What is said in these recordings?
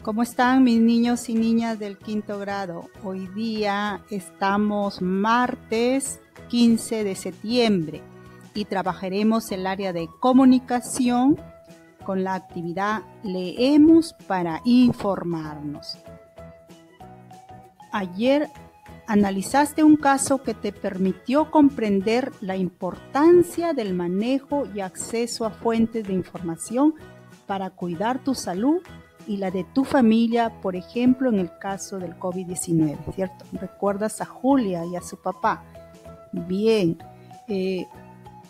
¿Cómo están mis niños y niñas del quinto grado? Hoy día estamos martes 15 de septiembre y trabajaremos el área de comunicación con la actividad Leemos para informarnos. Ayer analizaste un caso que te permitió comprender la importancia del manejo y acceso a fuentes de información para cuidar tu salud y la de tu familia, por ejemplo, en el caso del COVID-19, ¿cierto? ¿Recuerdas a Julia y a su papá? Bien,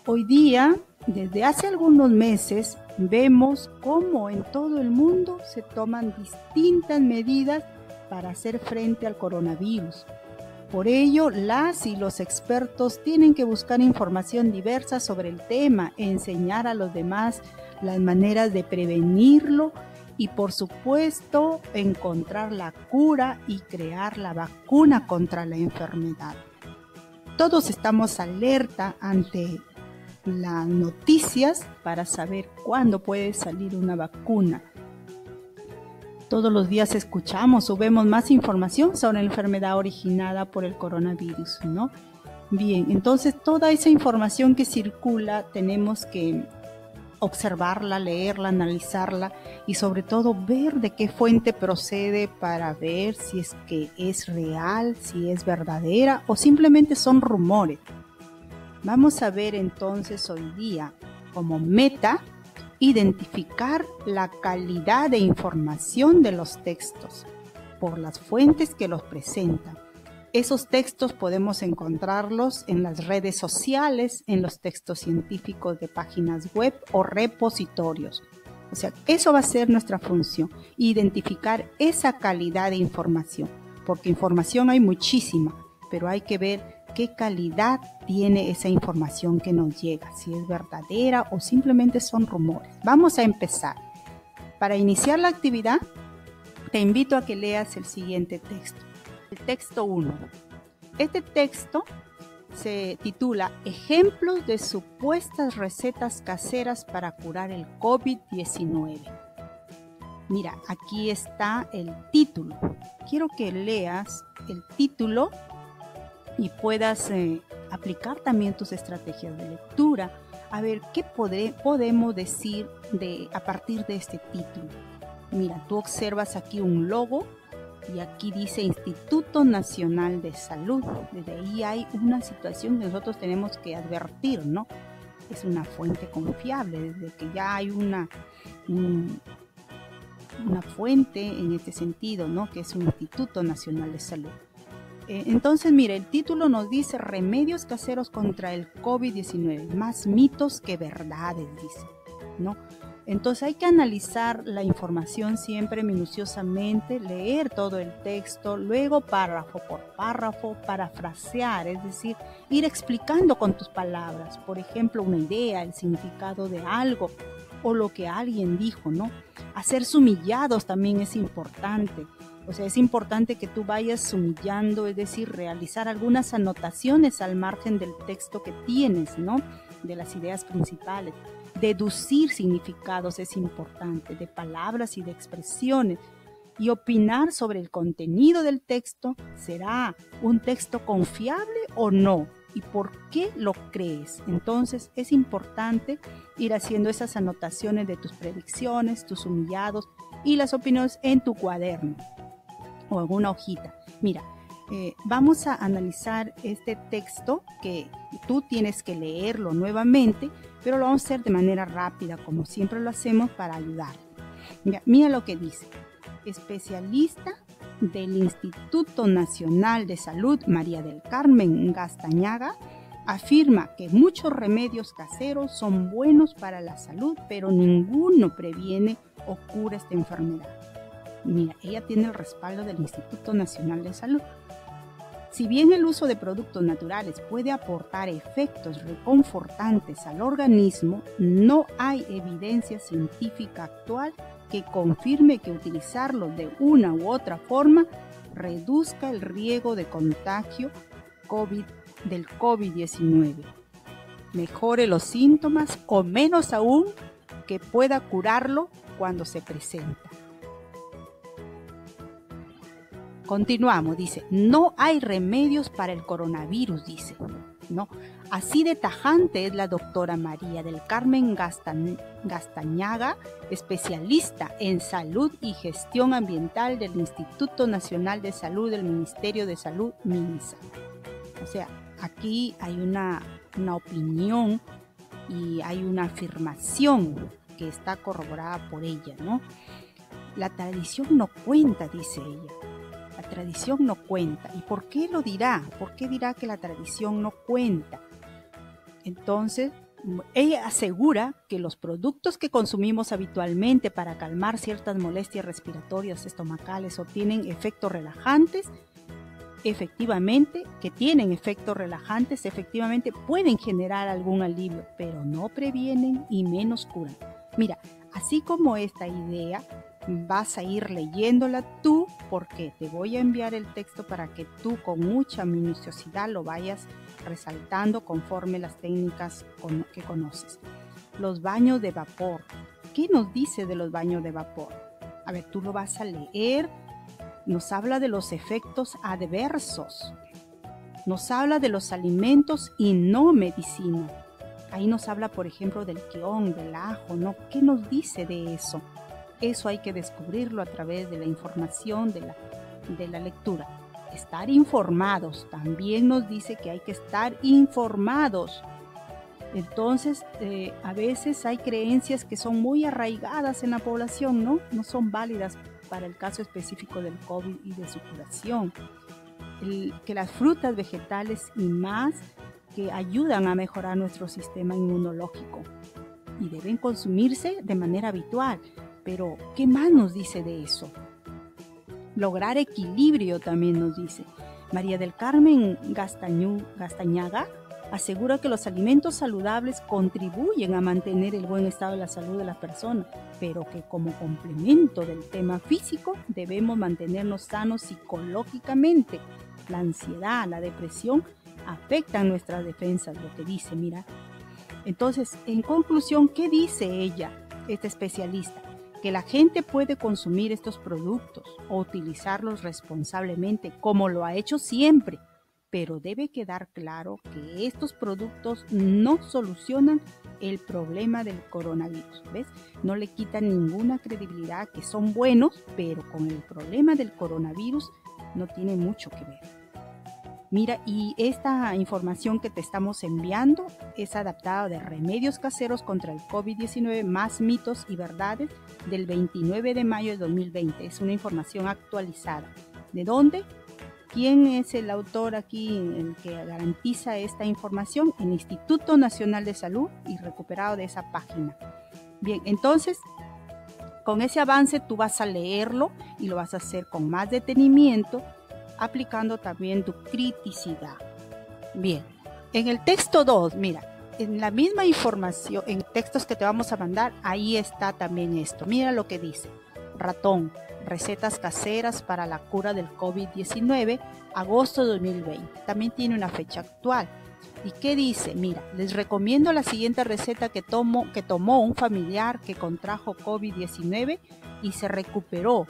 hoy día, desde hace algunos meses, vemos cómo en todo el mundo se toman distintas medidas para hacer frente al coronavirus. Por ello, las y los expertos tienen que buscar información diversa sobre el tema, enseñar a los demás las maneras de prevenirlo y, por supuesto, encontrar la cura y crear la vacuna contra la enfermedad. Todos estamos alerta ante las noticias para saber cuándo puede salir una vacuna. Todos los días escuchamos o vemos más información sobre la enfermedad originada por el coronavirus, ¿no? Bien, entonces toda esa información que circula tenemos que observarla, leerla, analizarla y sobre todo ver de qué fuente procede para ver si es que es real, si es verdadera o simplemente son rumores. Vamos a ver entonces hoy día como meta identificar la calidad de información de los textos por las fuentes que los presentan. Esos textos podemos encontrarlos en las redes sociales, en los textos científicos de páginas web o repositorios. O sea, eso va a ser nuestra función, identificar esa calidad de información, porque información hay muchísima, pero hay que ver qué calidad tiene esa información que nos llega, si es verdadera o simplemente son rumores. Vamos a empezar. Para iniciar la actividad, te invito a que leas el siguiente texto. El texto 1. Este texto se titula Ejemplos de supuestas recetas caseras para curar el COVID-19. Mira, aquí está el título. Quiero que leas el título y puedas aplicar también tus estrategias de lectura. A ver, ¿qué podemos decir a partir de este título? Mira, tú observas aquí un logo y aquí dice Instituto Nacional de Salud. Desde ahí hay una situación que nosotros tenemos que advertir, ¿no? Es una fuente confiable, desde que ya hay una fuente en este sentido, ¿no? Que es un Instituto Nacional de Salud. Entonces, mire, el título nos dice Remedios caseros contra el COVID-19, más mitos que verdades, dice, ¿no? Entonces hay que analizar la información siempre minuciosamente, leer todo el texto, luego párrafo por párrafo, parafrasear, es decir, ir explicando con tus palabras, por ejemplo, una idea, el significado de algo o lo que alguien dijo, ¿no? Hacer sumillados también es importante. O sea, es importante que tú vayas sumillando, es decir, realizar algunas anotaciones al margen del texto que tienes, ¿no? De las ideas principales. Deducir significados es importante, de palabras y de expresiones. Y opinar sobre el contenido del texto, ¿será un texto confiable o no? ¿Y por qué lo crees? Entonces, es importante ir haciendo esas anotaciones de tus predicciones, tus sumillados y las opiniones en tu cuaderno o en una hojita. Mira, vamos a analizar este texto que tú tienes que leerlo nuevamente, pero lo vamos a hacer de manera rápida, como siempre lo hacemos para ayudar. Mira lo que dice. Especialista del Instituto Nacional de Salud, María del Carmen Gastañaga, afirma que muchos remedios caseros son buenos para la salud, pero ninguno previene o cura esta enfermedad. Mira, ella tiene el respaldo del Instituto Nacional de Salud. Si bien el uso de productos naturales puede aportar efectos reconfortantes al organismo, no hay evidencia científica actual que confirme que utilizarlos de una u otra forma reduzca el riesgo de contagio del COVID-19, mejore los síntomas o menos aún que pueda curarlo cuando se presenta. continuamos, dice, no hay remedios para el coronavirus, dice, ¿no? Así de tajante es la doctora María del Carmen Gastañaga, especialista en salud y gestión ambiental del Instituto Nacional de Salud del Ministerio de Salud, MINSA. O sea, aquí hay una opinión y hay una afirmación que está corroborada por ella, ¿no? La tradición no cuenta, dice ella. La tradición no cuenta. ¿Y por qué lo dirá? ¿Por qué dirá que la tradición no cuenta? Entonces, ella asegura que los productos que consumimos habitualmente para calmar ciertas molestias respiratorias estomacales o tienen efectos relajantes, efectivamente pueden generar algún alivio, pero no previenen y menos curan. Mira, así como esta idea, vas a ir leyéndola tú, porque te voy a enviar el texto para que tú con mucha minuciosidad lo vayas resaltando conforme las técnicas que conoces. Los baños de vapor. ¿Qué nos dice de los baños de vapor? A ver, tú lo vas a leer. Nos habla de los efectos adversos. Nos habla de los alimentos y no medicina. Ahí nos habla, por ejemplo, del quión, del ajo, ¿no? ¿Qué nos dice de eso? Eso hay que descubrirlo a través de la información, de la lectura. Estar informados. También nos dice que hay que estar informados. Entonces, a veces hay creencias que son muy arraigadas en la población, ¿no? No son válidas para el caso específico del COVID y de su curación. Que las frutas, vegetales y más que ayudan a mejorar nuestro sistema inmunológico y deben consumirse de manera habitual. Pero, ¿qué más nos dice de eso? Lograr equilibrio también nos dice. María del Carmen Gastañaga asegura que los alimentos saludables contribuyen a mantener el buen estado de la salud de la persona, pero que como complemento del tema físico debemos mantenernos sanos psicológicamente. La ansiedad, la depresión afectan nuestras defensas, lo que dice, mira. Entonces, en conclusión, ¿qué dice ella, esta especialista? Que la gente puede consumir estos productos o utilizarlos responsablemente, como lo ha hecho siempre, pero debe quedar claro que estos productos no solucionan el problema del coronavirus, ¿ves? No le quitan ninguna credibilidad, que son buenos, pero con el problema del coronavirus no tiene mucho que ver. Mira, y esta información que te estamos enviando es adaptada de Remedios Caseros contra el COVID-19, más mitos y verdades, del 29 de mayo de 2020. Es una información actualizada. ¿De dónde? ¿Quién es el autor aquí, el que garantiza esta información? El Instituto Nacional de Salud, y recuperado de esa página. Bien, entonces, con ese avance tú vas a leerlo y lo vas a hacer con más detenimiento, aplicando también tu criticidad. Bien, en el texto 2, mira, en la misma información, en textos que te vamos a mandar, ahí está también esto. Mira lo que dice. Ratón, recetas caseras para la cura del COVID-19, agosto de 2020. También tiene una fecha actual. ¿Y qué dice? Mira, les recomiendo la siguiente receta que tomó un familiar que contrajo COVID-19 y se recuperó.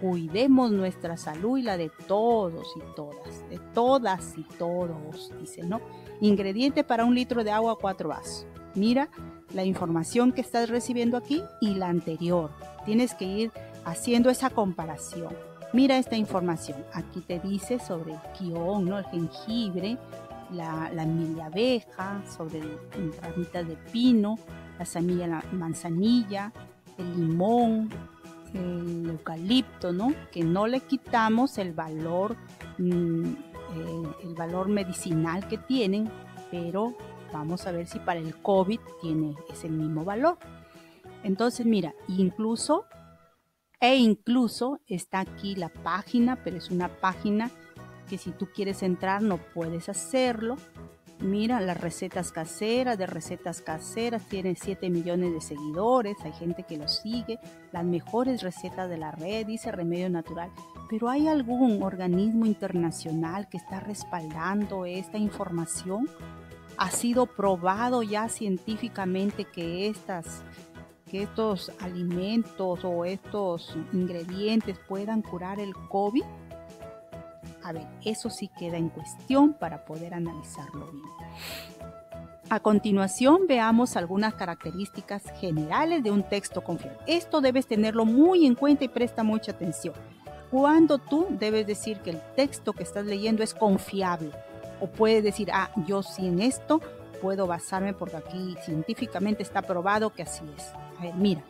Cuidemos nuestra salud y la de todos y todas, de todas y todos, dice, ¿no? Ingrediente para 1 litro de agua, 4 vasos. Mira la información que estás recibiendo aquí y la anterior. Tienes que ir haciendo esa comparación. Mira esta información. Aquí te dice sobre el quión, ¿no? El jengibre, la miel de abeja, sobre ramitas de pino, la semilla, la manzanilla, el limón, el eucalipto, ¿no? Que no le quitamos el valor medicinal que tienen, pero vamos a ver si para el COVID es el mismo valor. Entonces, mira, incluso está aquí la página, pero es una página que si tú quieres entrar no puedes hacerlo. Mira, las recetas caseras, tiene 7 millones de seguidores, hay gente que lo sigue, las mejores recetas de la red, dice Remedio Natural. Pero ¿hay algún organismo internacional que está respaldando esta información? ¿Ha sido probado ya científicamente que estos alimentos o estos ingredientes puedan curar el COVID? A ver, eso sí queda en cuestión para poder analizarlo bien. A continuación, veamos algunas características generales de un texto confiable. Esto debes tenerlo muy en cuenta y presta mucha atención. Cuando tú debes decir que el texto que estás leyendo es confiable, o puedes decir, yo sí en esto puedo basarme porque aquí científicamente está probado que así es. A ver, mira,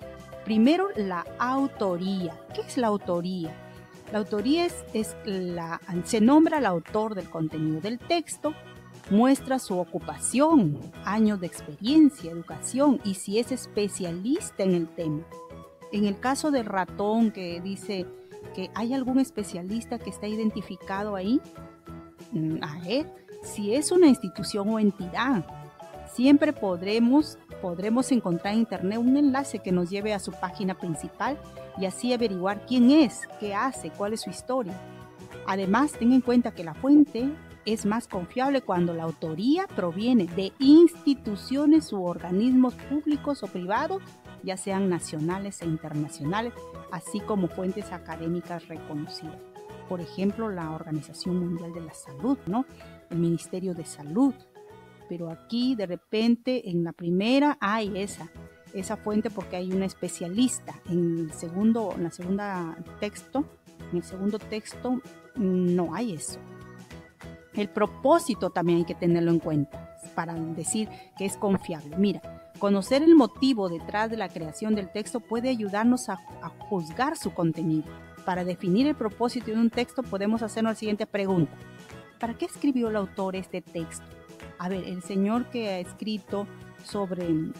primero la autoría. ¿Qué es la autoría? La autoría se nombra al autor del contenido del texto, muestra su ocupación, años de experiencia, educación y si es especialista en el tema. En el caso del ratón que dice que hay algún especialista que está identificado ahí, a ver, si es una institución o entidad, siempre podremos encontrar en internet un enlace que nos lleve a su página principal y así averiguar quién es, qué hace, cuál es su historia. Además, ten en cuenta que la fuente es más confiable cuando la autoría proviene de instituciones u organismos públicos o privados, ya sean nacionales e internacionales, así como fuentes académicas reconocidas. Por ejemplo, la Organización Mundial de la Salud, ¿no? El Ministerio de Salud. Pero aquí, de repente, en la primera hay esa fuente porque hay una especialista. En el segundo texto no hay eso. El propósito también hay que tenerlo en cuenta para decir que es confiable. Mira, conocer el motivo detrás de la creación del texto puede ayudarnos a juzgar su contenido. Para definir el propósito de un texto podemos hacernos la siguiente pregunta. ¿Para qué escribió el autor este texto? A ver, el señor que ha escrito sobre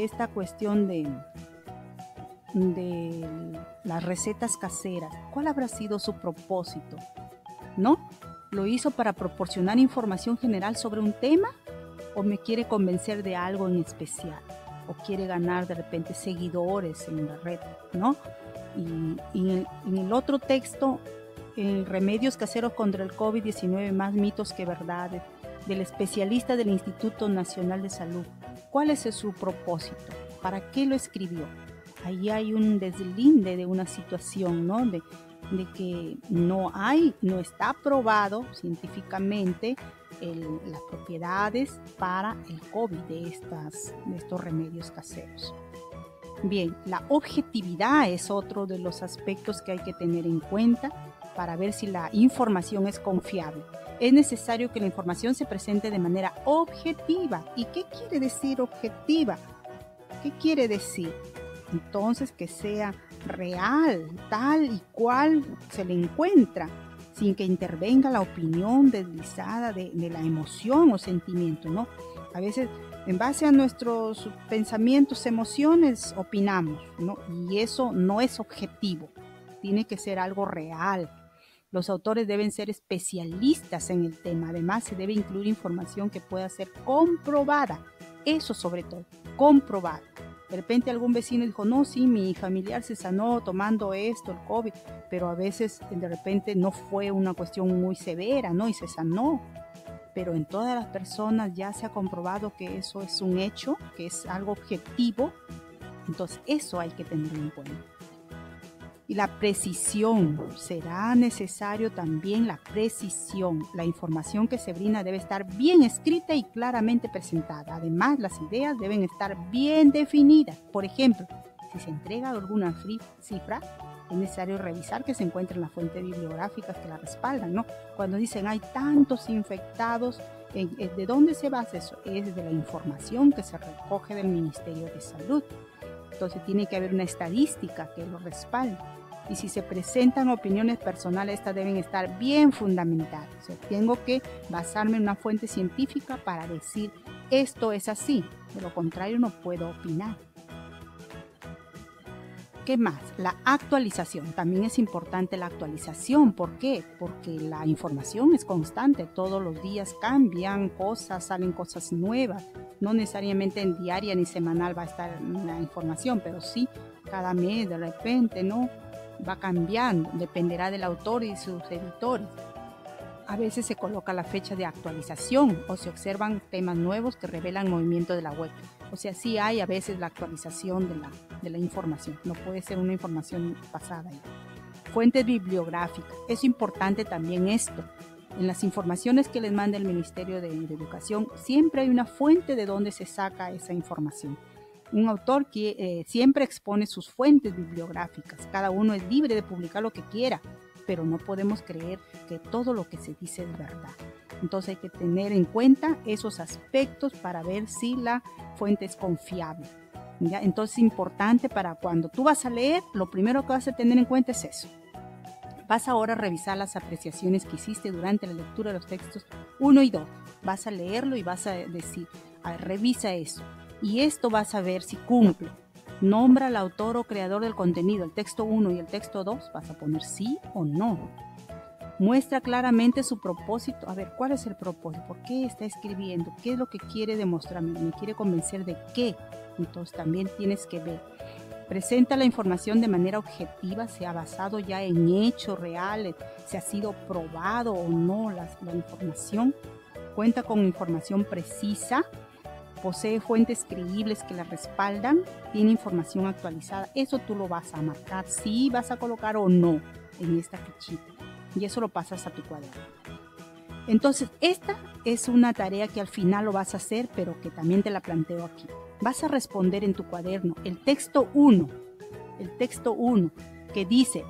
esta cuestión de las recetas caseras, ¿cuál habrá sido su propósito? ¿No? ¿Lo hizo para proporcionar información general sobre un tema? ¿O me quiere convencer de algo en especial? ¿O quiere ganar de repente seguidores en la red? ¿No? Y en el otro texto, en Remedios Caseros contra el COVID-19, más mitos que verdades, del especialista del Instituto Nacional de Salud. ¿Cuál es su propósito? ¿Para qué lo escribió? Ahí hay un deslinde de una situación, ¿no? De que no está probado científicamente las propiedades para el COVID de estos remedios caseros. Bien, la objetividad es otro de los aspectos que hay que tener en cuenta para ver si la información es confiable. Es necesario que la información se presente de manera objetiva. ¿Y qué quiere decir objetiva? ¿Qué quiere decir? Entonces, que sea real, tal y cual se le encuentra, sin que intervenga la opinión deslizada de la emoción o sentimiento, ¿no? A veces, en base a nuestros pensamientos, emociones, opinamos, ¿no? Y eso no es objetivo, tiene que ser algo real. Los autores deben ser especialistas en el tema, además se debe incluir información que pueda ser comprobada, eso sobre todo, comprobada. De repente algún vecino dijo, no, sí, mi familiar se sanó tomando esto, el COVID, pero a veces de repente no fue una cuestión muy severa, ¿no? Y se sanó. Pero en todas las personas ya se ha comprobado que eso es un hecho, que es algo objetivo. Entonces eso hay que tener en cuenta. Y la precisión, será necesario también la precisión. La información que se brinda debe estar bien escrita y claramente presentada. Además, las ideas deben estar bien definidas. Por ejemplo, si se entrega alguna cifra, es necesario revisar que se encuentren las fuentes bibliográficas que la respaldan, ¿no? Cuando dicen hay tantos infectados, ¿de dónde se basa eso? Es de la información que se recoge del Ministerio de Salud. Entonces tiene que haber una estadística que lo respalde. Y si se presentan opiniones personales, estas deben estar bien fundamentadas. O sea, tengo que basarme en una fuente científica para decir esto es así. De lo contrario no puedo opinar. ¿Qué más? La actualización. También es importante la actualización. ¿Por qué? Porque la información es constante. Todos los días cambian cosas, salen cosas nuevas. No necesariamente en diaria ni semanal va a estar la información, pero sí cada mes de repente, ¿no? Va cambiando. Dependerá del autor y sus editores. A veces se coloca la fecha de actualización o se observan temas nuevos que revelan movimiento de la web. O sea, sí hay a veces la actualización de la información. No puede ser una información pasada. Fuentes bibliográficas. Es importante también esto. En las informaciones que les manda el Ministerio de Educación, siempre hay una fuente de donde se saca esa información. Un autor que siempre expone sus fuentes bibliográficas. Cada uno es libre de publicar lo que quiera, pero no podemos creer que todo lo que se dice es verdad. Entonces hay que tener en cuenta esos aspectos para ver si la fuente es confiable. ¿Ya? Entonces es importante para cuando tú vas a leer, lo primero que vas a tener en cuenta es eso. Vas ahora a revisar las apreciaciones que hiciste durante la lectura de los textos 1 y 2. Vas a leerlo y vas a decir, revisa eso. Y esto vas a ver si cumple. Nombra al autor o creador del contenido, el texto 1 y el texto 2, vas a poner sí o no. Muestra claramente su propósito. A ver, ¿cuál es el propósito? ¿Por qué está escribiendo? ¿Qué es lo que quiere demostrarme? ¿Me quiere convencer de qué? Entonces también tienes que ver. Presenta la información de manera objetiva, se ha basado ya en hechos reales, se ha sido probado o no la información. Cuenta con información precisa. Posee fuentes creíbles que la respaldan, tiene información actualizada. Eso tú lo vas a marcar, si vas a colocar o no en esta fichita. Y eso lo pasas a tu cuaderno. Entonces, esta es una tarea que al final lo vas a hacer, pero que también te la planteo aquí. Vas a responder en tu cuaderno el texto 1, que dice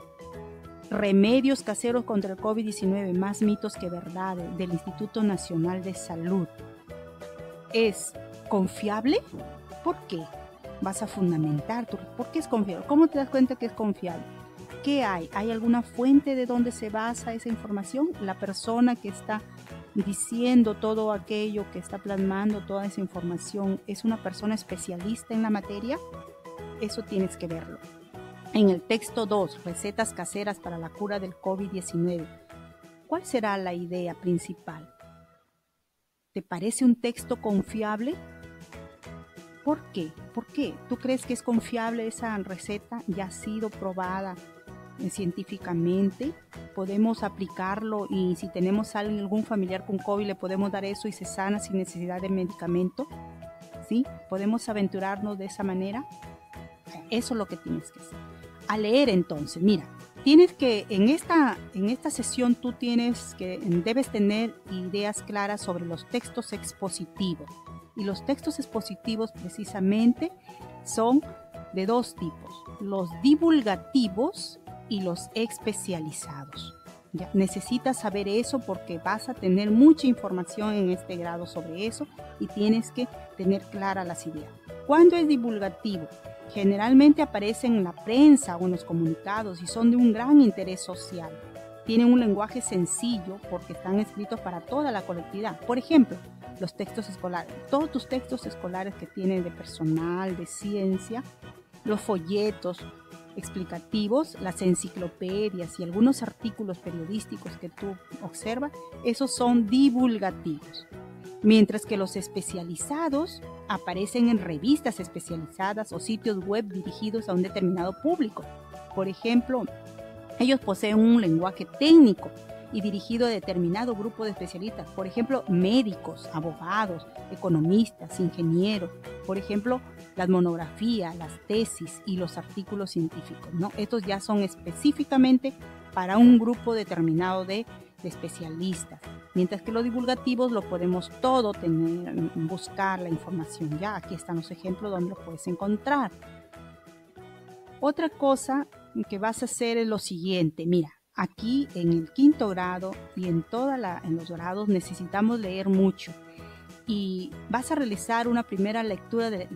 remedios caseros contra el COVID-19, más mitos que verdades, del Instituto Nacional de Salud. ¿Es confiable? ¿Por qué? Vas a fundamentar. ¿Por qué es confiable? ¿Cómo te das cuenta que es confiable? ¿Qué hay? ¿Hay alguna fuente de donde se basa esa información? La persona que está diciendo todo aquello, que está plasmando toda esa información, ¿es una persona especialista en la materia? Eso tienes que verlo. En el texto 2, recetas caseras para la cura del COVID-19, ¿cuál será la idea principal? ¿Te parece un texto confiable? ¿Por qué? ¿Por qué? ¿Tú crees que es confiable esa receta? ¿Ya ha sido probada científicamente? ¿Podemos aplicarlo y si tenemos algún familiar con COVID le podemos dar eso y se sana sin necesidad de medicamento? ¿Sí? ¿Podemos aventurarnos de esa manera? Eso es lo que tienes que hacer. A leer entonces, mira, tienes que, en esta sesión tú debes tener ideas claras sobre los textos expositivos. Y los textos expositivos precisamente son de dos tipos, los divulgativos y los especializados. ¿Ya? Necesitas saber eso porque vas a tener mucha información en este grado sobre eso y tienes que tener claras las ideas. ¿Cuándo es divulgativo? Generalmente aparecen en la prensa o en los comunicados y son de un gran interés social. Tienen un lenguaje sencillo porque están escritos para toda la colectividad. Por ejemplo, los textos escolares. Todos tus textos escolares que tienen de personal, de ciencia, los folletos explicativos, las enciclopedias y algunos artículos periodísticos que tú observas, esos son divulgativos. Mientras que los especializados aparecen en revistas especializadas o sitios web dirigidos a un determinado público. Por ejemplo, ellos poseen un lenguaje técnico y dirigido a determinado grupo de especialistas. Por ejemplo, médicos, abogados, economistas, ingenieros. Por ejemplo, las monografías, las tesis y los artículos científicos, ¿no? Estos ya son específicamente para un grupo determinado de especialistas. Mientras que los divulgativos lo podemos todo tener, buscar la información. Ya aquí están los ejemplos donde lo puedes encontrar. Otra cosa que vas a hacer es lo siguiente. Mira, aquí en el 5º grado y en los grados necesitamos leer mucho. Y vas a realizar una primera lectura de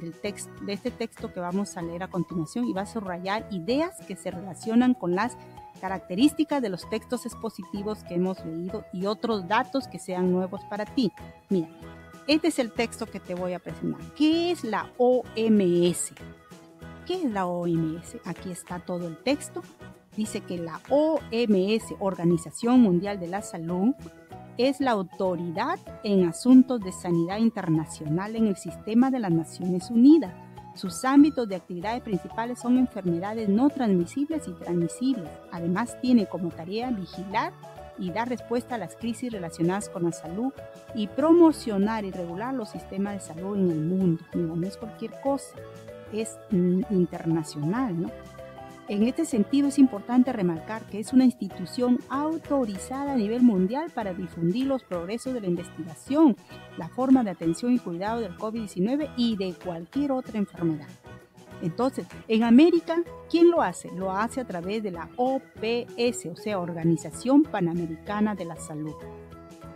este texto que vamos a leer a continuación y vas a subrayar ideas que se relacionan con las características de los textos expositivos que hemos leído y otros datos que sean nuevos para ti. Mira, este es el texto que te voy a presentar. ¿Qué es la OMS? ¿Qué es la OMS? Aquí está todo el texto. Dice que la OMS, Organización Mundial de la Salud, es la autoridad en asuntos de sanidad internacional en el sistema de las Naciones Unidas. Sus ámbitos de actividades principales son enfermedades no transmisibles y transmisibles. Además, tiene como tarea vigilar y dar respuesta a las crisis relacionadas con la salud y promocionar y regular los sistemas de salud en el mundo. Mira, no es cualquier cosa, es internacional, ¿no? En este sentido, es importante remarcar que es una institución autorizada a nivel mundial para difundir los progresos de la investigación, la forma de atención y cuidado del COVID-19 y de cualquier otra enfermedad. Entonces, en América, ¿quién lo hace? Lo hace a través de la OPS, o sea, Organización Panamericana de la Salud.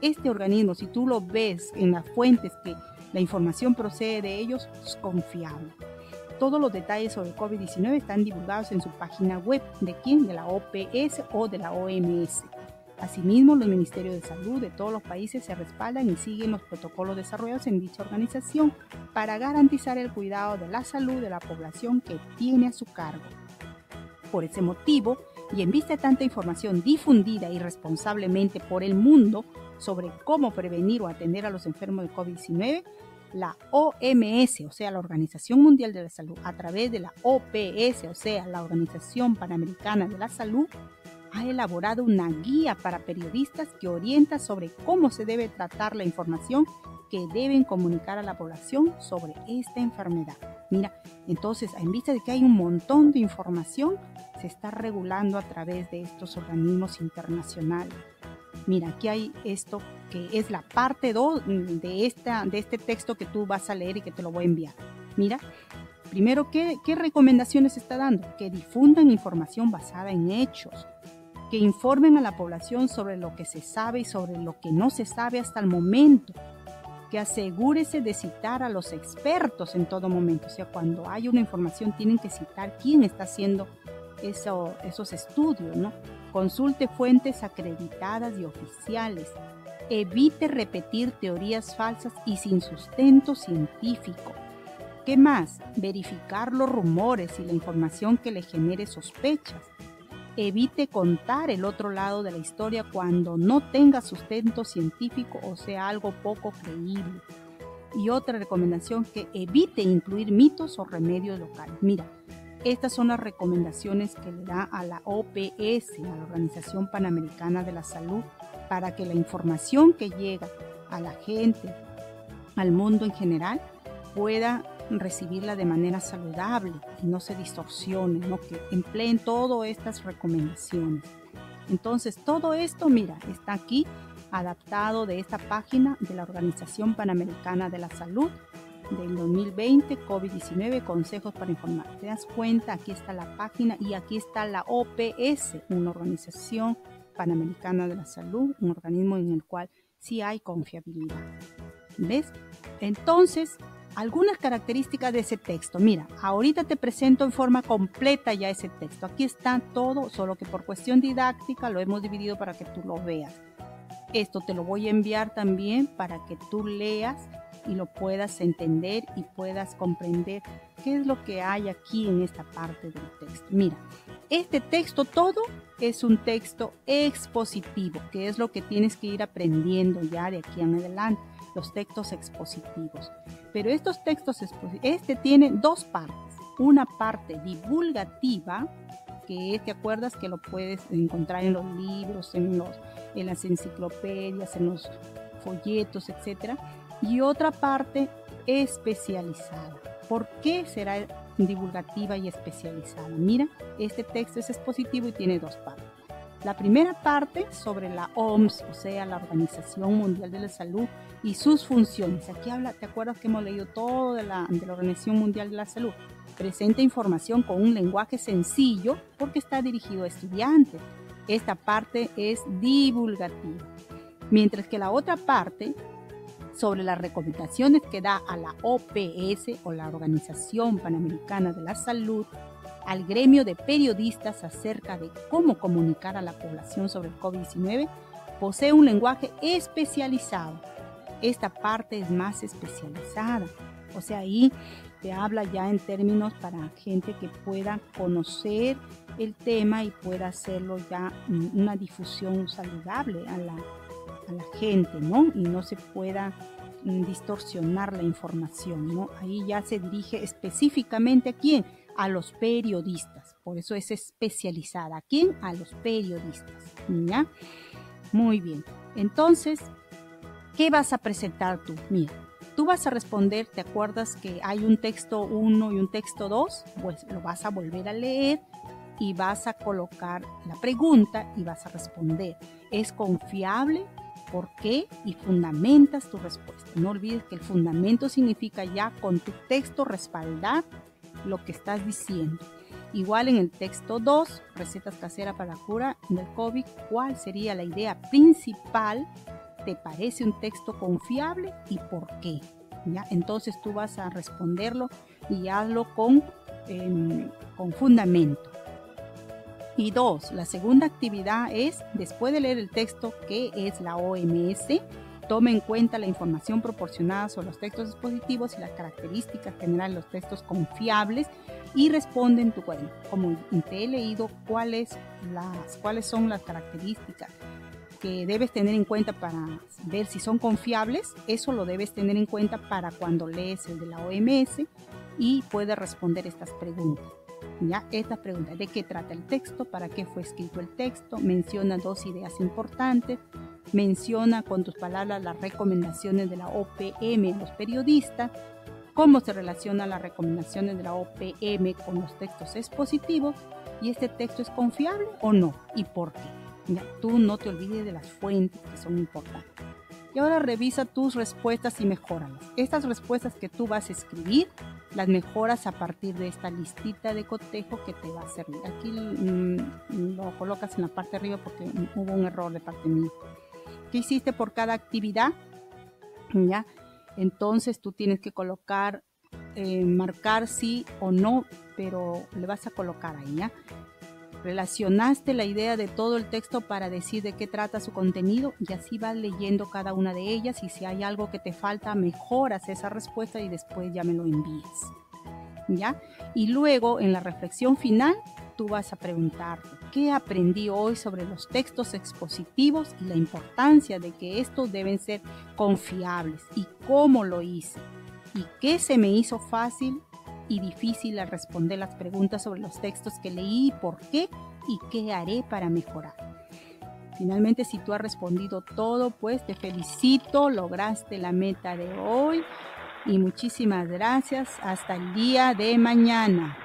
Este organismo, si tú lo ves en las fuentes que la información procede de ellos, es confiable. Todos los detalles sobre el COVID-19 están divulgados en su página web. ¿De quién? De la OPS o de la OMS. Asimismo, los ministerios de salud de todos los países se respaldan y siguen los protocolos desarrollados en dicha organización para garantizar el cuidado de la salud de la población que tiene a su cargo. Por ese motivo, y en vista de tanta información difundida irresponsablemente por el mundo sobre cómo prevenir o atender a los enfermos de COVID-19, la OMS, o sea, la Organización Mundial de la Salud, a través de la OPS, o sea, la Organización Panamericana de la Salud, ha elaborado una guía para periodistas que orienta sobre cómo se debe tratar la información que deben comunicar a la población sobre esta enfermedad. Mira, entonces, en vista de que hay un montón de información, se está regulando a través de estos organismos internacionales. Mira, aquí hay esto que es la parte 2 de este texto que tú vas a leer y que te lo voy a enviar. Mira, primero, ¿qué recomendaciones está dando? Que difundan información basada en hechos, que informen a la población sobre lo que se sabe y sobre lo que no se sabe hasta el momento, que asegúrese de citar a los expertos en todo momento. O sea, cuando hay una información tienen que citar quién está haciendo esos estudios, ¿no? Consulte fuentes acreditadas y oficiales. Evite repetir teorías falsas y sin sustento científico. ¿Qué más? Verificar los rumores y la información que le genere sospechas. Evite contar el otro lado de la historia cuando no tenga sustento científico o sea algo poco creíble. Y otra recomendación, que evite incluir mitos o remedios locales. Mira, estas son las recomendaciones que le da a la OPS, a la Organización Panamericana de la Salud, para que la información que llega a la gente, al mundo en general, pueda recibirla de manera saludable y no se distorsione, ¿no? Que empleen todas estas recomendaciones. Entonces, todo esto, mira, está aquí adaptado de esta página de la Organización Panamericana de la Salud del 2020, COVID-19, consejos para informar. ¿Te das cuenta? Aquí está la página y aquí está la OPS, una Organización Panamericana de la Salud, un organismo en el cual sí hay confiabilidad. ¿Ves? Entonces, algunas características de ese texto. Mira, ahorita te presento en forma completa ya ese texto. Aquí está todo, solo que por cuestión didáctica lo hemos dividido para que tú lo veas. Esto te lo voy a enviar también para que tú leas y lo puedas entender y puedas comprender qué es lo que hay aquí en esta parte del texto. Mira, este texto todo es un texto expositivo, que es lo que tienes que ir aprendiendo ya de aquí en adelante, los textos expositivos. Pero estos textos expositivos, tiene dos partes. Una parte divulgativa, que ¿te acuerdas que lo puedes encontrar en los libros, en las enciclopedias, en los folletos, etcétera? Y otra parte especializada. ¿Por qué será divulgativa y especializada? Mira, este texto es expositivo y tiene dos partes. La primera parte sobre la OMS, o sea, la Organización Mundial de la Salud y sus funciones. Aquí habla, ¿te acuerdas que hemos leído todo de la Organización Mundial de la Salud? Presenta información con un lenguaje sencillo porque está dirigido a estudiantes. Esta parte es divulgativa. Mientras que la otra parte, sobre las recomendaciones que da a la OPS o la Organización Panamericana de la Salud, al gremio de periodistas acerca de cómo comunicar a la población sobre el COVID-19, posee un lenguaje especializado. Esta parte es más especializada, o sea, ahí te habla ya en términos para gente que pueda conocer el tema y pueda hacerlo ya una difusión saludable a la gente, ¿no? Y no se pueda distorsionar la información, ¿no? Ahí ya se dirige específicamente ¿a quién? A los periodistas. Por eso es especializada. ¿A quién? A los periodistas, ¿ya? Muy bien. Entonces, ¿qué vas a presentar tú? Mira, tú vas a responder, ¿te acuerdas que hay un texto 1 y un texto 2? Pues lo vas a volver a leer y vas a colocar la pregunta y vas a responder. ¿Es confiable? ¿Por qué? Y fundamentas tu respuesta. No olvides que el fundamento significa ya con tu texto respaldar lo que estás diciendo. Igual en el texto 2, recetas caseras para la cura del COVID, ¿cuál sería la idea principal? ¿Te parece un texto confiable y por qué? ¿Ya? Entonces tú vas a responderlo y hazlo con fundamento. Y 2, la segunda actividad es, después de leer el texto, que es la OMS, toma en cuenta la información proporcionada sobre los textos expositivos y las características generales de los textos confiables y responde en tu cuaderno. Como te he leído cuáles son las características que debes tener en cuenta para ver si son confiables, eso lo debes tener en cuenta para cuando lees el de la OMS y puedes responder estas preguntas. ¿Ya? Esta pregunta: ¿de qué trata el texto? ¿Para qué fue escrito el texto? Menciona 2 ideas importantes. Menciona con tus palabras las recomendaciones de la OPM a los periodistas. ¿Cómo se relacionan las recomendaciones de la OPM con los textos expositivos? ¿Y este texto es confiable o no? ¿Y por qué? ¿Ya? Tú no te olvides de las fuentes que son importantes. Y ahora revisa tus respuestas y mejóralas. Estas respuestas que tú vas a escribir, las mejoras a partir de esta listita de cotejo que te va a servir. Aquí lo colocas en la parte de arriba porque hubo un error de parte mía. ¿Qué hiciste por cada actividad? ¿Ya? Entonces tú tienes que colocar, marcar sí o no, pero le vas a colocar ahí, ¿ya? Relacionaste la idea de todo el texto para decir de qué trata su contenido y así vas leyendo cada una de ellas y si hay algo que te falta, mejoras esa respuesta y después ya me lo envíes, ¿ya? Y luego en la reflexión final tú vas a preguntarte: ¿qué aprendí hoy sobre los textos expositivos y la importancia de que estos deben ser confiables y cómo lo hice? ¿Y qué se me hizo fácil y difícil al responder las preguntas sobre los textos que leí, por qué y qué haré para mejorar? Finalmente, si tú has respondido todo, pues te felicito, lograste la meta de hoy y muchísimas gracias. Hasta el día de mañana.